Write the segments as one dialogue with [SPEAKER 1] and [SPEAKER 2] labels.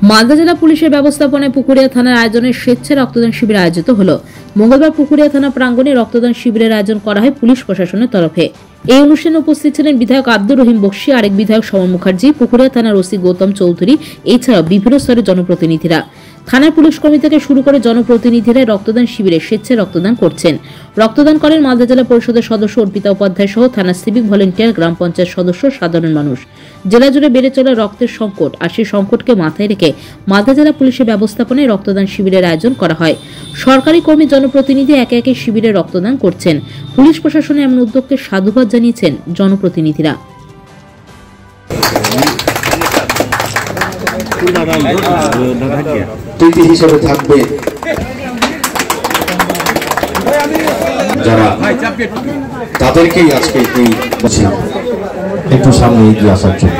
[SPEAKER 1] মালদা জেলা পুলিশের ব্যবস্থাপনায় পুকুরিয়া থানার আয়োজনে স্বেচ্ছা রক্তদান শিবির আয়োজিত হলো। মঙ্গলবার পুকুরিয়া থানা প্রাঙ্গণে রক্তদান শিবিরের আয়োজন করা হয় পুলিশ প্রশাসনের তরফে। এই অনুষ্ঠানে উপস্থিত ছিলেন বিধায়ক আব্দুর রহিম বক্সী, আরেক বিধায়ক সমর মুখার্জি, পুকুরিয়া থানার ওসি গৌতম চৌধুরী, এছাড়াও বিভিন্ন স্তরের জনপ্রতিনিধিরা। থানার পুলিশ কর্মী থেকে শুরু করে জনপ্রতিনিধিরা রক্তদান শিবিরে স্বেচ্ছায় রক্তদান করছেন। রক্তদান করেন মালদা জেলা পরিষদের সদস্য অর্পিতা উপাধ্যায় সহ থানার সিভিক ভলেন্টিয়ার, গ্রাম পঞ্চায়েত সদস্য, সাধারণ মানুষ। জেলা জুড়ে বেড়ে চলা রক্তের সংকট, আর সেই সংকটকে মাথায় রেখে মালদা জেলা পুলিশের ব্যবস্থাপনায় রক্তদান শিবিরের আয়োজন করা হয়। সরকারি কর্মী, জনপ্রতিনিধি একে একে শিবিরে রক্তদান করছেন। পুলিশ প্রশাসনের এমন উদ্যোগকে সাধুবাদ জানিয়েছেন জনপ্রতিনিধিরা।
[SPEAKER 2] হিসেবে থাকবে যারা, তাদেরকেই আজকে এই বলছি একটু সামনে এগিয়ে আসার জন্য।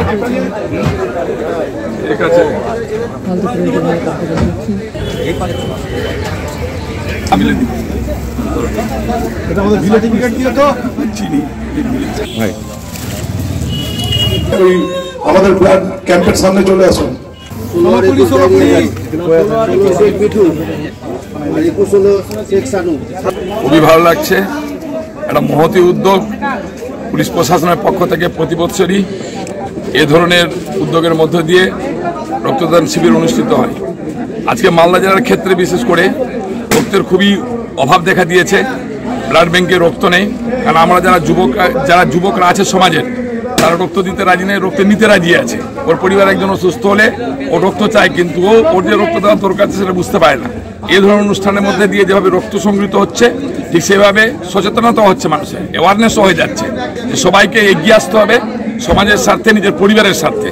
[SPEAKER 2] আমাদের ব্লাড ক্যাম্পের সামনে চলে আসুন।
[SPEAKER 3] খুবই ভালো লাগছে, একটা মহতী উদ্যোগ। পুলিশ প্রশাসনের পক্ষ থেকে প্রতি বছরই এ ধরনের উদ্যোগের মধ্য দিয়ে রক্তদান শিবির অনুষ্ঠিত হয়। আজকে মালদা জেলার ক্ষেত্রে বিশেষ করে রক্তের খুবই অভাব দেখা দিয়েছে। ব্লাড ব্যাংকে রক্ত নেই, কারণ আমরা যারা যুবকরা আছে সমাজের, তারা রক্ত দিতে রাজি নেই, রক্ত নিতে রাজি আছে। ওর পরিবার একজন অসুস্থ হলে ও রক্ত চায়, কিন্তু ওর যে রক্ত দেওয়ার দরকার আছে সেটা বুঝতে পারে না। এই ধরনের অনুষ্ঠানের মধ্যে দিয়ে যেভাবে রক্ত সংগৃহীত হচ্ছে, ঠিক সেভাবে সচেতনতা হচ্ছে, মানুষের অ্যাওয়ারনেসও হয়ে যাচ্ছে যে সবাইকে এগিয়ে আসতে হবে সমাজের স্বার্থে, নিজের পরিবারের স্বার্থে।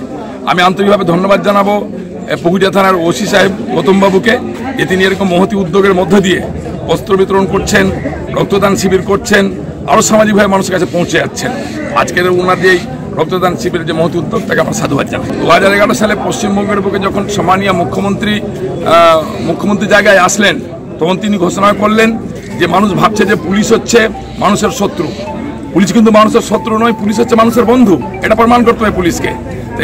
[SPEAKER 3] আমি আন্তরিকভাবে ধন্যবাদ জানাবো পুকুরিয়া থানার ওসি সাহেব গৌতম বাবুকে, যে তিনি এরকম মহতী উদ্যোগের মধ্য দিয়ে বস্ত্র বিতরণ করছেন, রক্তদান শিবির করছেন, আরও সামাজিকভাবে মানুষের কাছে পৌঁছে যাচ্ছেন। আজকের ওনার যেই রক্তদান শিবিরের যে মহতী উদ্যোগ, তাকে আমরা সাধুবাদ জানাই। 2011 সালে পশ্চিমবঙ্গের বুকে যখন সম্মানীয় মুখ্যমন্ত্রী জায়গায় আসলেন, তখন তিনি ঘোষণা করলেন যে মানুষ ভাবছে যে পুলিশ হচ্ছে মানুষের শত্রু। পুলিশ কিন্তু মানুষের শত্রু নয়, পুলিশ হচ্ছে মানুষের বন্ধু। এটা প্রমাণ করতে হবে পুলিশকে।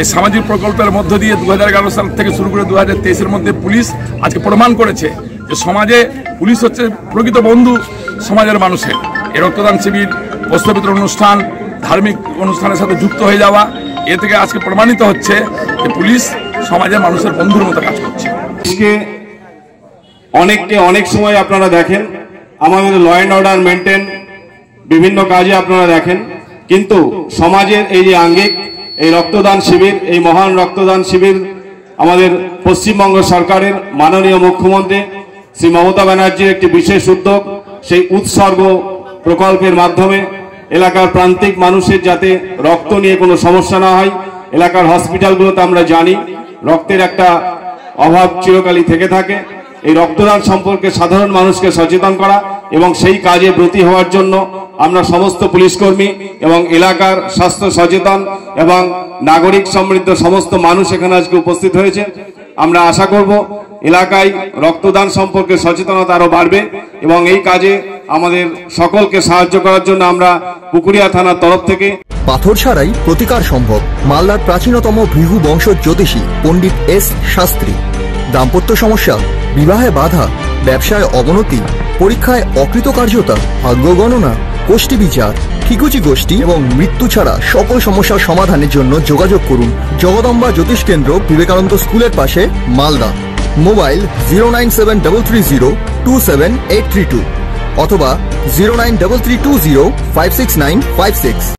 [SPEAKER 3] এই সামাজিক প্রকল্পের মধ্য দিয়ে 2011 সাল থেকে শুরু করে 2023-এর মধ্যে পুলিশ আজকে প্রমাণ করেছে যে সমাজে পুলিশ হচ্ছে প্রকৃত বন্ধু সমাজের মানুষের। এই রক্তদান শিবির, বস্ত্র বিতরণ অনুষ্ঠান, ধার্মিক অনুষ্ঠানের সাথে যুক্ত হয়ে যাওয়া, এ থেকে আজকে প্রমাণিত হচ্ছে যে পুলিশ সমাজের মানুষের বন্ধুর মতো কাজ করছে।
[SPEAKER 4] অনেক সময় আপনারা দেখেন আমাদের ল অ্যান্ড অর্ডার মেনটেন বিভিন্ন কাজে আপনারা দেখেন, কিন্তু সমাজের এই যে আঙ্গিক, এই রক্তদান শিবির, এই মহান রক্তদান শিবির আমাদের পশ্চিমবঙ্গ সরকারের মাননীয় মুখ্যমন্ত্রী শ্রী মমতা ব্যানার্জির একটি বিশেষ উদ্যোগ। সেই উৎসর্গ প্রকল্পের মাধ্যমে এলাকার প্রান্তিক মানুষের যাতে রক্ত নিয়ে কোনো সমস্যা না হয়। এলাকার হসপিটালগুলোতে আমরা জানি রক্তের একটা অভাব চিরকালই থেকে থাকে। এই রক্তদান সম্পর্কে সাধারণ মানুষকে সচেতন করা এবং সেই কাজে ব্রতী হওয়ার জন্য আমরা সমস্ত পুলিশকর্মী এবং এলাকার স্বাস্থ্য সচেতন এবং নাগরিক সমৃদ্ধ সমস্ত মানুষ এখানে আজকে উপস্থিত হয়েছে। আমরা আশা করব এলাকায় রক্তদান সম্পর্কে সচেতনতা আরো বাড়বে এবং এই কাজে আমাদের সকলকে সাহায্য করার জন্য আমরা পুকুরিয়া থানার তরফ থেকে।
[SPEAKER 5] পাথর ছাড়াই প্রতিকার সম্ভব। মালদার প্রাচীনতম ভৃগু বংশ জ্যোতিষী পণ্ডিত এস শাস্ত্রী। দাম্পত্য সমস্যা, বিবাহে বাধা, ব্যবসায় অবনতি, পরীক্ষায় অকৃতকার্যতা, ভাগ্য গণনা, গোষ্ঠী বিচার, ঠিকুচি গোষ্ঠী এবং মৃত্যু ছাড়া সকল সমস্যার সমাধানের জন্য যোগাযোগ করুন জগদম্বা জ্যোতিষ কেন্দ্র, বিবেকানন্দ স্কুলের পাশে, মালদা। মোবাইল 09733027832 অথবা 09332056956।